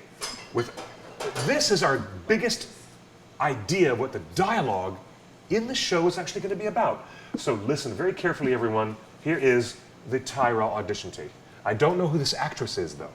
This is our biggest idea of what the dialogue in the show is actually going to be about. So listen very carefully, everyone. Here is the Tyra audition tape. I don't know who this actress is, though.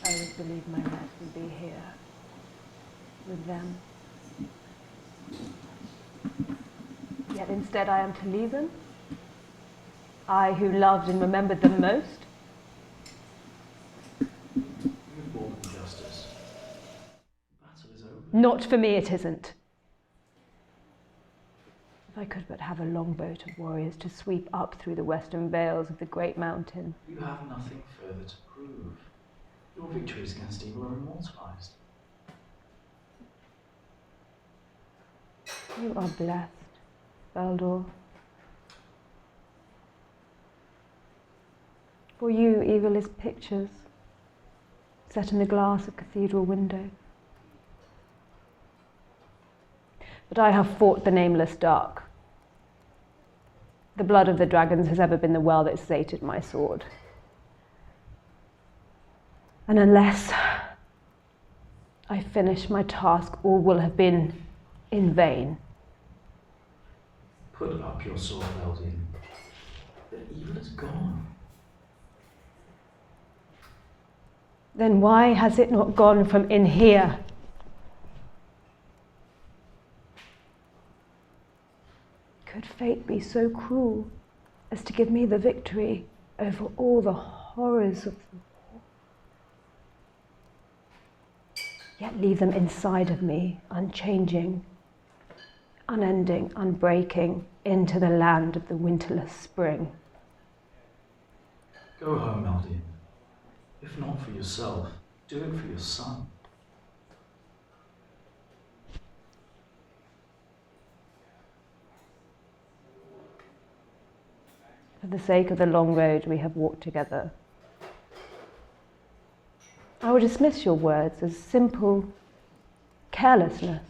I would believe my rest would be here, with them. Yet instead I am to leave them? I who loved and remembered them most? You've brought them justice. The battle is over. Not for me it isn't. If I could but have a longboat of warriors to sweep up through the western vales of the great mountain. You have nothing further to prove. Your victories against evil are immortalized. You are blessed, Beldor. For you, evil is pictures, set in the glass of cathedral window. But I have fought the nameless dark. The blood of the dragons has ever been the well that sated my sword. And unless I finish my task, all will have been in vain. Put up your sword, Eldin. The evil is gone. Then why has it not gone from in here? Could fate be so cruel as to give me the victory over all the horrors of the war, yet leave them inside of me, unchanging, unending, unbreaking, into the land of the winterless spring? Go home, Aldian. If not for yourself, do it for your son. For the sake of the long road we have walked together, I will dismiss your words as simple carelessness.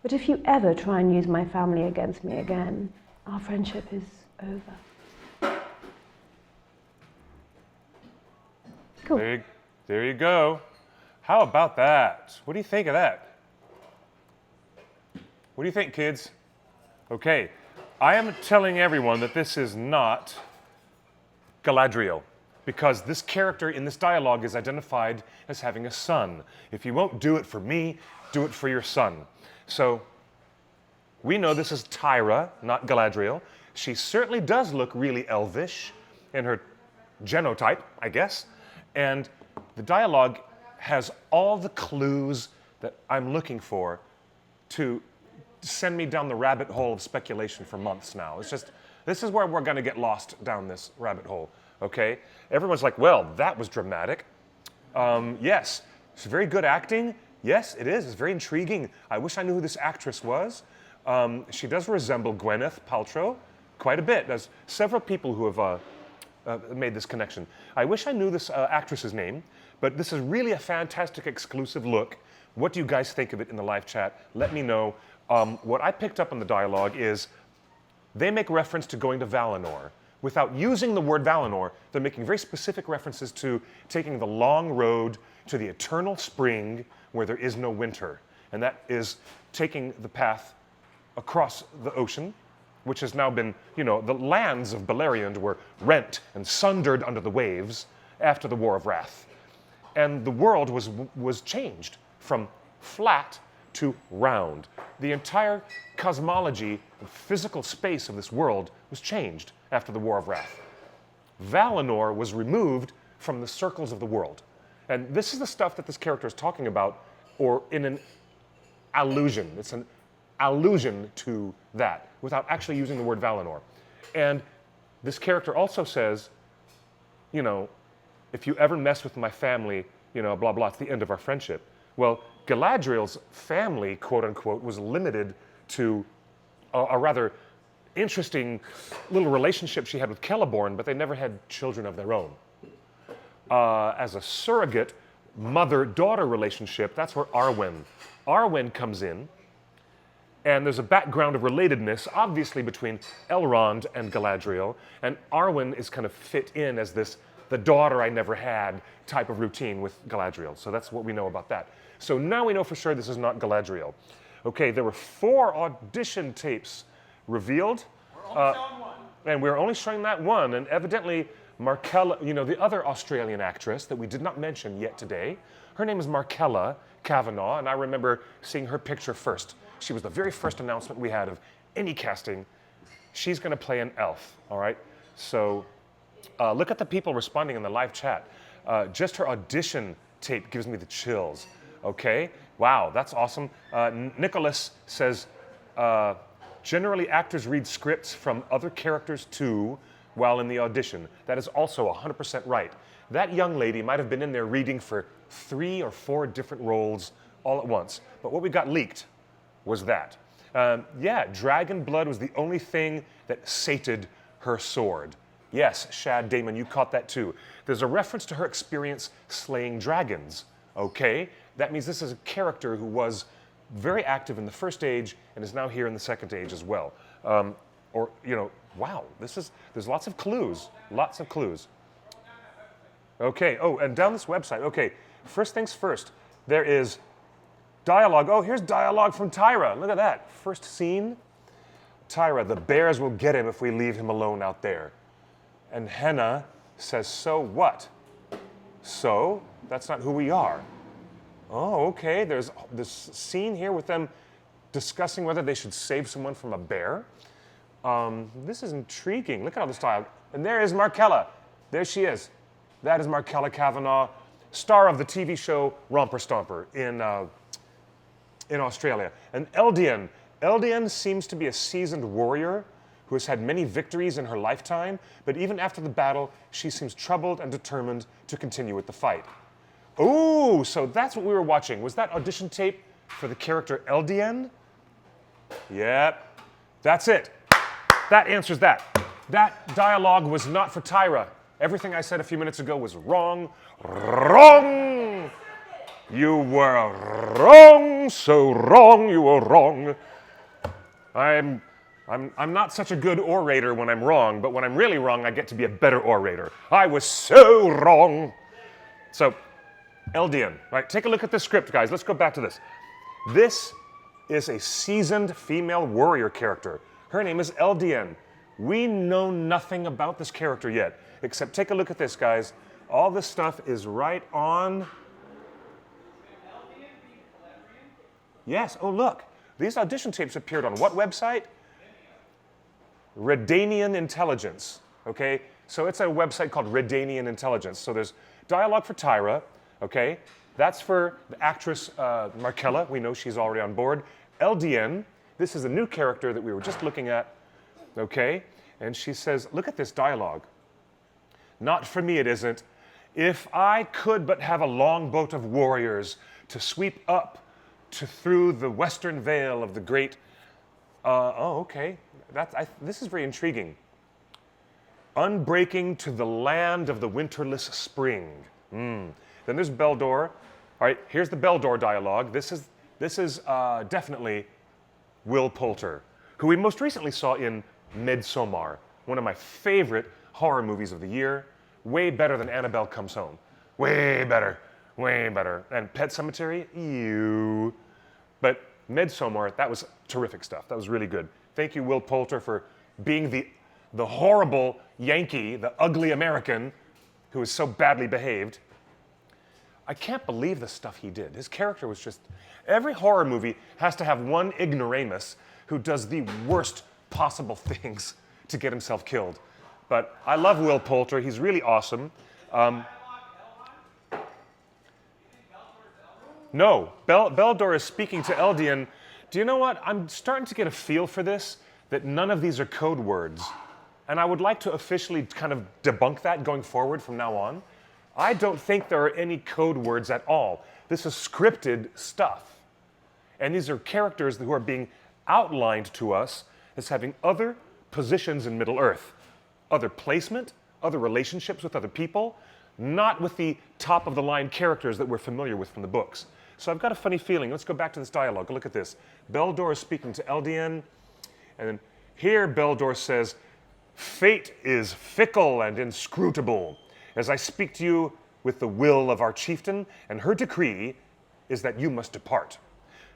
But if you ever try and use my family against me again, our friendship is over. Cool. There you go. How about that? What do you think of that? What do you think, kids? Okay, I am telling everyone that this is not Galadriel, because this character in this dialogue is identified as having a son. If you won't do it for me, do it for your son. So we know this is Tyra, not Galadriel. She certainly does look really elvish in her genotype, I guess. And the dialogue has all the clues that I'm looking for to send me down the rabbit hole of speculation for months now. It's just, this is where we're going to get lost down this rabbit hole, okay? Everyone's like, well, that was dramatic. Yes, it's very good acting. Yes, it is. It's very intriguing. I wish I knew who this actress was. She does resemble Gwyneth Paltrow quite a bit. There's several people who have made this connection. I wish I knew this actress's name, but this is really a fantastic exclusive look. What do you guys think of it in the live chat? Let me know. What I picked up on the dialogue is they make reference to going to Valinor. Without using the word Valinor, they're making very specific references to taking the long road to the eternal spring where there is no winter. And that is taking the path across the ocean, which has now been, you know, the lands of Beleriand were rent and sundered under the waves after the War of Wrath. And the world was changed from flat to round. The entire cosmology, the physical space of this world was changed after the War of Wrath. Valinor was removed from the circles of the world. And this is the stuff that this character is talking about, or in an allusion. It's an allusion to that, without actually using the word Valinor. And this character also says, you know, if you ever mess with my family, you know, blah, blah, it's the end of our friendship. Well, Galadriel's family, quote unquote, was limited to a rather interesting little relationship she had with Celeborn, but they never had children of their own. As a surrogate mother-daughter relationship, that's where Arwen comes in. And there's a background of relatedness, obviously, between Elrond and Galadriel. And Arwen is kind of fit in as this, the daughter I never had type of routine with Galadriel. So that's what we know about that. So now we know for sure this is not Galadriel. Okay, there were 4 audition tapes revealed. We're only showing one. And we're only showing that one. And evidently, Markella, you know, the other Australian actress that we did not mention yet today, her name is Markella Kavanagh, and I remember seeing her picture first. She was the very first announcement we had of any casting. She's going to play an elf, all right? So look at the people responding in the live chat. Just her audition tape gives me the chills, okay? Wow, that's awesome. Nicholas says, generally actors read scripts from other characters too while in the audition. That is also 100% right. That young lady might have been in there reading for 3 or 4 different roles all at once. But what we got leaked was that. Yeah, dragon blood was the only thing that sated her sword. Yes, Shad Damon, you caught that too. There's a reference to her experience slaying dragons, okay? That means this is a character who was very active in the first age and is now here in the second age as well. Or, you know, wow, there's lots of clues, lots of clues. Okay, oh, and down this website, okay, first things first, there is dialogue. Oh, here's dialogue from Tyra. Look at that. First scene. Tyra, the bears will get him if we leave him alone out there. And Henna says, so what? So, that's not who we are. Oh, okay, there's this scene here with them discussing whether they should save someone from a bear. This is intriguing. Look at all this dialogue. And there is Markella. There she is. That is Markella Kavanagh, star of the TV show Romper Stomper in Australia. And Eldian. Eldian seems to be a seasoned warrior who has had many victories in her lifetime, but even after the battle, she seems troubled and determined to continue with the fight. Oh, so that's what we were watching. Was that audition tape for the character Eldian? Yep, that's it. That answers that. That dialogue was not for Tyra. Everything I said a few minutes ago was wrong. Wrong! You were wrong, so wrong, you were wrong. I'm not such a good orator when I'm wrong, but when I'm really wrong, I get to be a better orator. I was so wrong. So, Eldian, right? Take a look at this script, guys. Let's go back to this. This is a seasoned female warrior character. Her name is Eldian. We know nothing about this character yet, except take a look at this, guys. All this stuff is right on. Yes, oh look. These audition tapes appeared on what website? Redanian Intelligence, okay? So it's a website called Redanian Intelligence. So there's dialogue for Tyra, okay? That's for the actress Markella. We know she's already on board. Eldian, this is a new character that we were just looking at, okay? And she says, look at this dialogue. Not for me it isn't. If I could but have a long boat of warriors to sweep up through the western vale of the great... oh, okay. This is very intriguing. Unbreaking to the land of the winterless spring. Then there's Beldor. All right, here's the Beldor dialogue. This is definitely Will Poulter, who we most recently saw in Midsommar, one of my favorite horror movies of the year. Way better than Annabelle Comes Home. Way better. Way better. And Pet Sematary? Ew. But Midsommar, that was terrific stuff. That was really good. Thank you, Will Poulter, for being the horrible Yankee, the ugly American who was so badly behaved. I can't believe the stuff he did. His character was just... Every horror movie has to have one ignoramus who does the worst possible things to get himself killed. But I love Will Poulter. He's really awesome. No, Beldor is speaking to Eldian. Do you know what? I'm starting to get a feel for this, that none of these are code words. And I would like to officially kind of debunk that going forward from now on. I don't think there are any code words at all. This is scripted stuff. And these are characters who are being outlined to us as having other positions in Middle-earth. Other placement, other relationships with other people, not with the top-of-the-line characters that we're familiar with from the books. So I've got a funny feeling. Let's go back to this dialogue. Look at this. Beldor is speaking to Eldian, and then here Beldor says, "Fate is fickle and inscrutable. As I speak to you with the will of our chieftain, and her decree is that you must depart.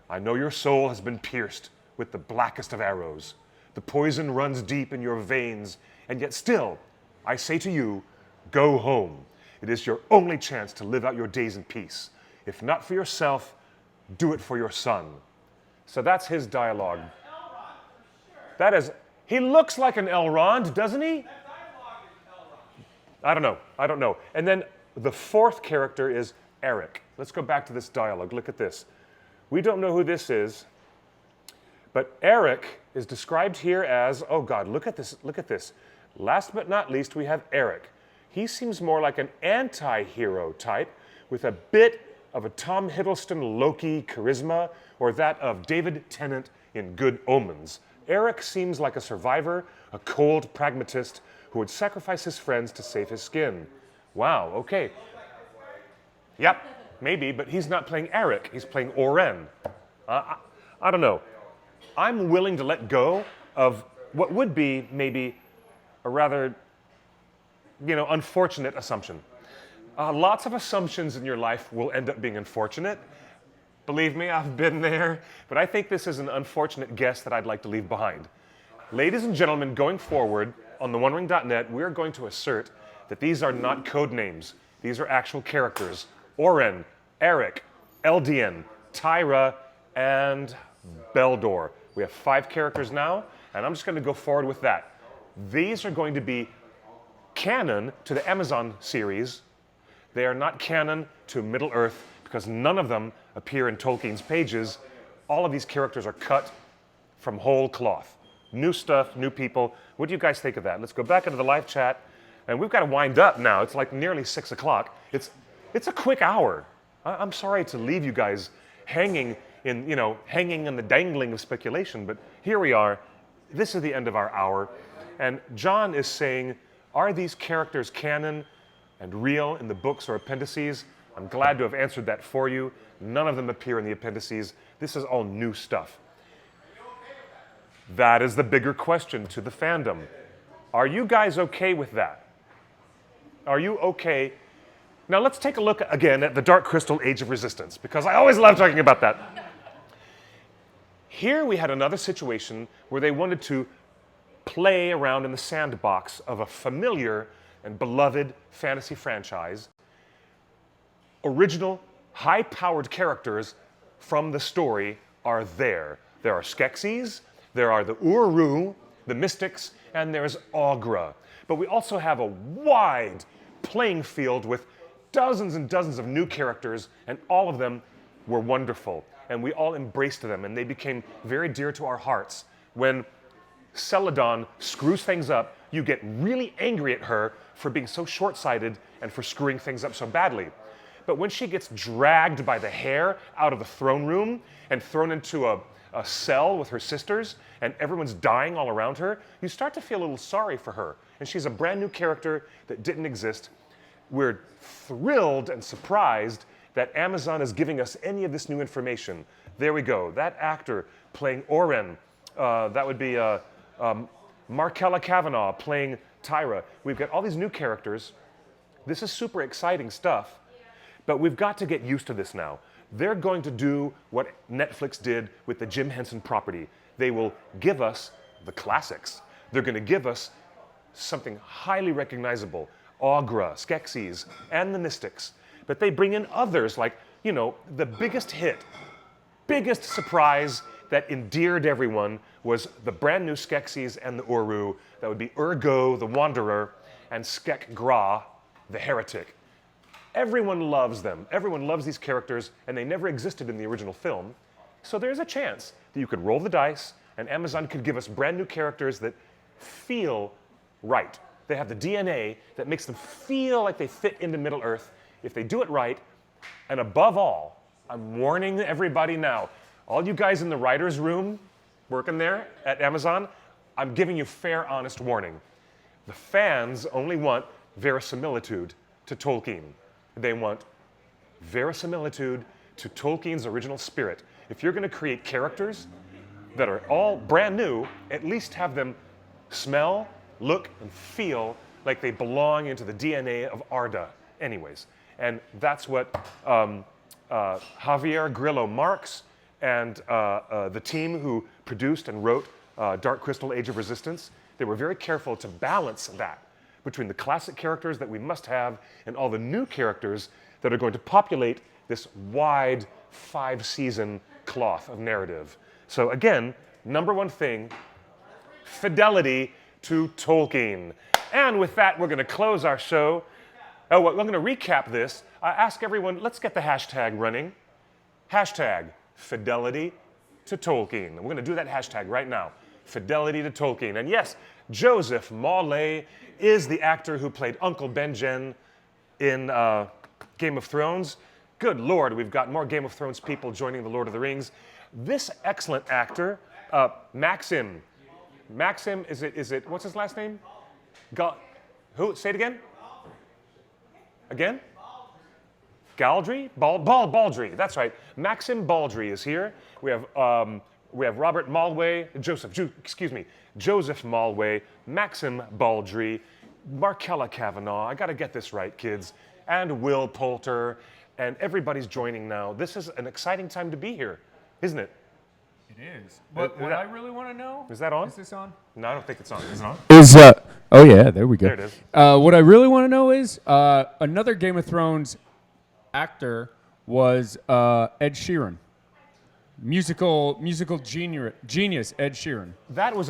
I know your soul has been pierced with the blackest of arrows. The poison runs deep in your veins, and yet still, I say to you, go home. It is your only chance to live out your days in peace. If not for yourself, do it for your son." So that's his dialogue. That is, he looks like an Elrond, doesn't he? I don't know. And then the fourth character is Eric. Let's go back to this dialogue. Look at this. We don't know who this is, but Eric is described here as, oh God, look at this. Last but not least, we have Eric. He seems more like an anti-hero type with a bit of a Tom Hiddleston Loki charisma or that of David Tennant in Good Omens. Eric seems like a survivor, a cold pragmatist who would sacrifice his friends to save his skin. Wow, okay. Yep, maybe, but he's not playing Eric, he's playing Oren. I don't know. I'm willing to let go of what would be maybe a rather, unfortunate assumption. Lots of assumptions in your life will end up being unfortunate. Believe me, I've been there. But I think this is an unfortunate guess that I'd like to leave behind. Ladies and gentlemen, going forward on theonering.net, we're going to assert that these are not code names. These are actual characters. Oren, Eric, Eldian, Tyra, and Beldor. We have 5 characters now, and I'm just going to go forward with that. These are going to be canon to the Amazon series. They are not canon to Middle-earth because none of them appear in Tolkien's pages. All of these characters are cut from whole cloth. New stuff, new people. What do you guys think of that? Let's go back into the live chat. And we've got to wind up now. It's like nearly 6 o'clock. It's a quick hour. I'm sorry to leave you guys hanging in the dangling of speculation, but here we are. This is the end of our hour. And John is saying, are these characters canon and real in the books or appendices? I'm glad to have answered that for you. None of them appear in the appendices. This is all new stuff. That is the bigger question to the fandom. Are you guys okay with that? Are you okay? Now let's take a look again at the Dark Crystal Age of Resistance, because I always love talking about that. Here we had another situation where they wanted to play around in the sandbox of a familiar and beloved fantasy franchise. Original, high-powered characters from the story are there. There are Skeksis, there are the Uru, the Mystics, and there's Aughra. But we also have a wide playing field with dozens and dozens of new characters, and all of them were wonderful. And we all embraced them, and they became very dear to our hearts. When Celadon screws things up, you get really angry at her for being so short-sighted and for screwing things up so badly. But when she gets dragged by the hair out of the throne room and thrown into a cell with her sisters, and everyone's dying all around her, you start to feel a little sorry for her. And she's a brand new character that didn't exist. We're thrilled and surprised that Amazon is giving us any of this new information. There we go. That actor playing Oren, that would be Markella Kavanaugh playing Tyra. We've got all these new characters. This is super exciting stuff, but we've got to get used to this now. They're going to do what Netflix did with the Jim Henson property. They will give us the classics. They're going to give us something highly recognizable, Aughra, Skeksis, and the Mystics. But they bring in others like, the biggest hit, biggest surprise that endeared everyone was the brand new Skeksis and the Uru. That would be Urgo, the Wanderer, and Skek Gra, the Heretic. Everyone loves them. Everyone loves these characters, and they never existed in the original film. So there's a chance that you could roll the dice, and Amazon could give us brand new characters that feel right. They have the DNA that makes them feel like they fit into Middle-earth if they do it right. And above all, I'm warning everybody now, all you guys in the writer's room working there at Amazon, I'm giving you fair, honest warning. The fans only want verisimilitude to Tolkien. They want verisimilitude to Tolkien's original spirit. If you're going to create characters that are all brand new, at least have them smell, look, and feel like they belong into the DNA of Arda anyways. And that's what Javier Grillo Marx and the team who produced and wrote Dark Crystal Age of Resistance, they were very careful to balance that between the classic characters that we must have and all the new characters that are going to populate this wide 5-season cloth of narrative. So again, number one thing, fidelity to Tolkien. And with that, we're going to close our show. Oh, I'm going to recap this. I ask everyone, let's get the hashtag running. Hashtag fidelity to Tolkien. We're going to do that hashtag right now. Fidelity to Tolkien. And yes, Joseph Mawle is the actor who played Uncle Benjen in Game of Thrones. Good Lord, we've got more Game of Thrones people joining the Lord of the Rings. This excellent actor, Maxim. Maxim, is it, what's his last name? Who? Say it again? Again? Galdry? Baldry, that's right. Maxim Baldry is here. We have Robert Mawle, Joseph Mawle, Maxim Baldry, Markella Kavanaugh, I gotta get this right, kids, and Will Poulter, and everybody's joining now. This is an exciting time to be here, isn't it? It is. But what I really want to know... Is that on? Is this on? No, I don't think it's on. Is it on? Oh yeah, there we go. There it is. What I really want to know is another Game of Thrones actor was Ed Sheeran. Musical genius Ed Sheeran. That was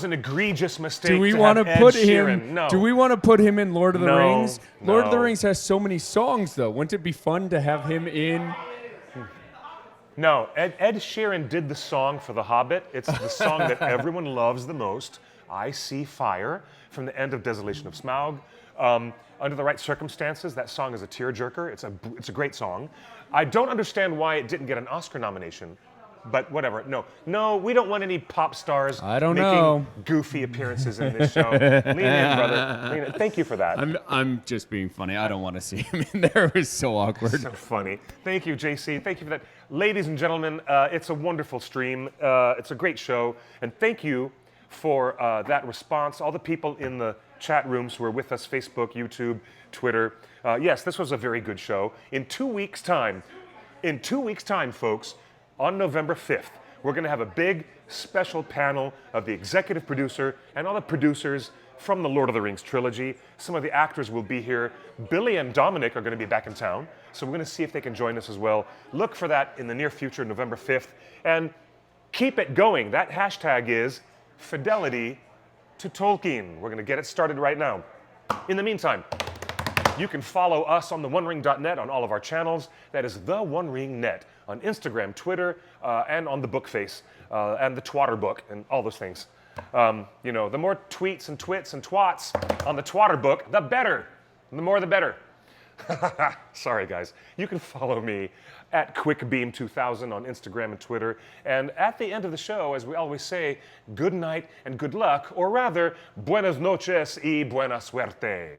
an egregious mistake. Do we want to put him? him? No. Do we want to put him in Lord of the Rings? Lord of the No. Rings has so many songs, though. Wouldn't it be fun to have him in? No, Ed Sheeran did the song for The Hobbit. It's the song that everyone loves the most. I See Fire, from the end of Desolation of Smaug. Under the right circumstances, that song is a tearjerker. It's a great song. I don't understand why it didn't get an Oscar nomination, but whatever. No, we don't want any pop stars making goofy appearances in this show. Lean in, brother. Lean in. Thank you for that. I'm just being funny. I don't want to see him in there. It was so awkward. So funny. Thank you, J.C. Thank you for that. Ladies and gentlemen, it's a wonderful stream. It's a great show. And thank you for that response. All the people in the chat rooms who are with us, Facebook, YouTube, Twitter. Yes, this was a very good show. In 2 weeks' time, folks, on November 5th, we're going to have a big special panel of the executive producer and all the producers from the Lord of the Rings trilogy. Some of the actors will be here. Billy and Dominic are going to be back in town, so we're going to see if they can join us as well. Look for that in the near future, November 5th. And keep it going. That hashtag is Fidelity to Tolkien. We're going to get it started right now. In the meantime, you can follow us on theonering.net on all of our channels. That is The One Ring Net on Instagram, Twitter, and on the Bookface, and the Twatter Book, and all those things. The more tweets and twits and twats on the Twatter Book, the better. The more, the better. Sorry, guys. You can follow me at QuickBeam2000 on Instagram and Twitter. And at the end of the show, as we always say, good night and good luck, or rather, buenas noches y buena suerte.